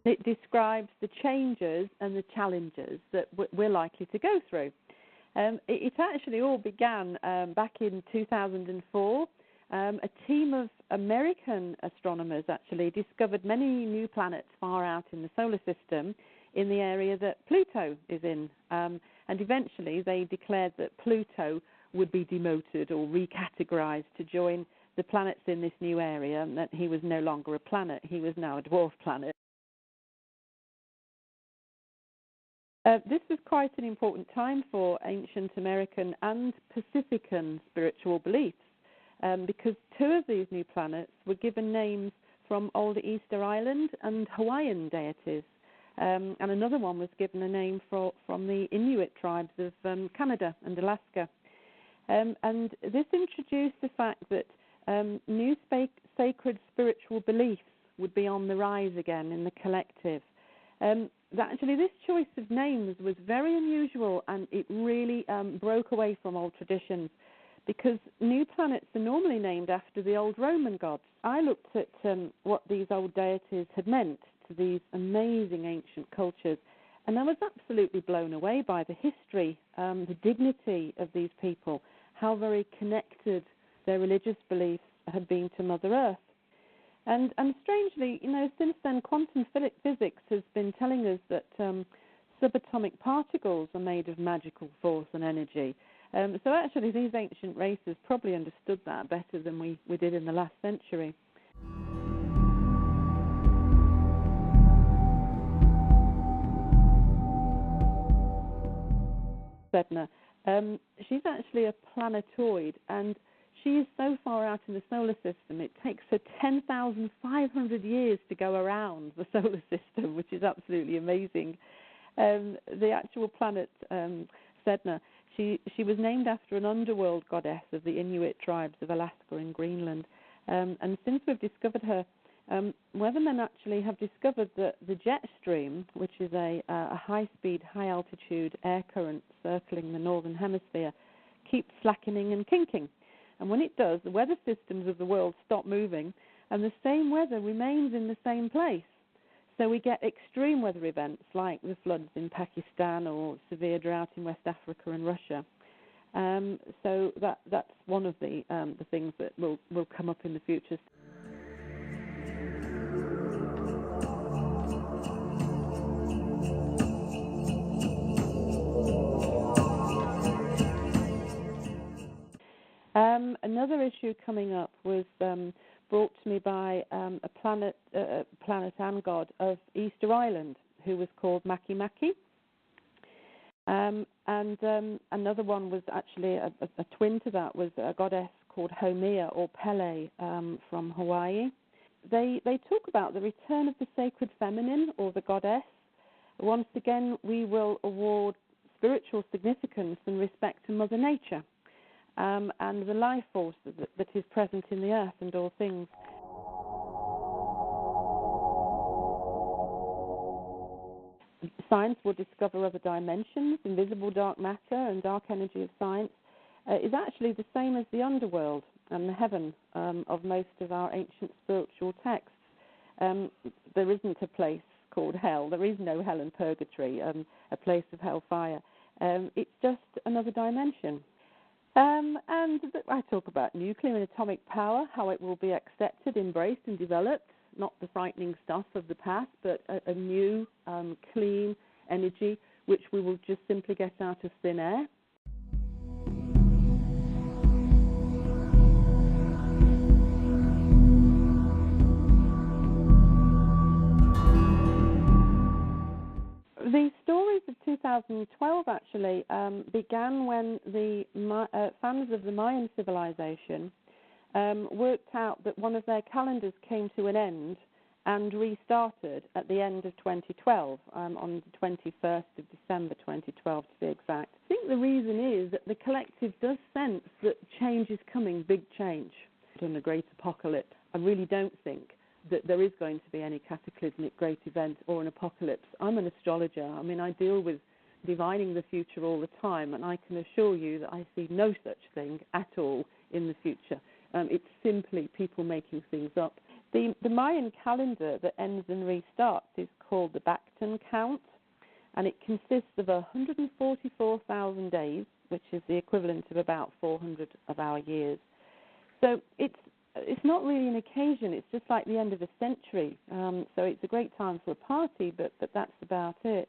It describes the changes and the challenges that we're likely to go through. It actually all began back in 2004. A team of American astronomers actually discovered many new planets far out in the solar system in the area that Pluto is in. And eventually they declared that Pluto would be demoted or recategorized to join the planets in this new area, and that he was no longer a planet, he was now a dwarf planet. This was quite an important time for ancient American and Pacifican spiritual beliefs, because two of these new planets were given names from older Easter Island and Hawaiian deities, and another one was given a name from the Inuit tribes of Canada and Alaska. And this introduced the fact that new sacred spiritual beliefs would be on the rise again in the collective. Actually, this choice of names was very unusual, and it really broke away from old traditions, because new planets are normally named after the old Roman gods. I looked at what these old deities had meant to these amazing ancient cultures, and I was absolutely blown away by the history, the dignity of these people, how very connected their religious beliefs had been to Mother Earth. And strangely, since then, quantum physics has been telling us that subatomic particles are made of magical force and energy. So actually, these ancient races probably understood that better than we did in the last century. Sedna. She's actually a planetoid, and she is so far out in the solar system, it takes her 10,500 years to go around the solar system, which is absolutely amazing. The actual planet, Sedna, she was named after an underworld goddess of the Inuit tribes of Alaska and Greenland. And since we've discovered her, weathermen actually have discovered that the jet stream, which is a high-speed, high-altitude air current circling the northern hemisphere, keeps slackening and kinking. And when it does, the weather systems of the world stop moving, and the same weather remains in the same place. So we get extreme weather events like the floods in Pakistan or severe drought in West Africa and Russia. So that's one of the things that will come up in the future. Another issue coming up was brought to me by a planet and god of Easter Island, who was called Maki Maki. And another one was actually a twin to that, was a goddess called Honea or Pele from Hawaii. They talk about the return of the sacred feminine or the goddess. Once again, we will award spiritual significance and respect to Mother Nature. And the life force that is present in the earth and all things. Science will discover other dimensions. Invisible dark matter and dark energy of science is actually the same as the underworld and the heaven of most of our ancient spiritual texts. There isn't a place called hell. There is no hell and purgatory, a place of hellfire. It's just another dimension. And I talk about nuclear and atomic power, how it will be accepted, embraced and developed, not the frightening stuff of the past, but a new, clean energy which we will just simply get out of thin air. The stories of 2012 actually began when the fans of the Mayan civilization worked out that one of their calendars came to an end and restarted at the end of 2012, on the 21st of December 2012 to be exact. I think the reason is that the collective does sense that change is coming, big change. In the great apocalypse, I really don't think that there is going to be any cataclysmic great event or an apocalypse. I'm an astrologer. I mean, I deal with divining the future all the time, and I can assure you that I see no such thing at all in the future. It's simply people making things up. The Mayan calendar that ends and restarts is called the Bacton count, and it consists of 144,000 days, which is the equivalent of about 400 of our years. So it's not really an occasion. It's just like the end of a century. So it's a great time for a party, but that's about it.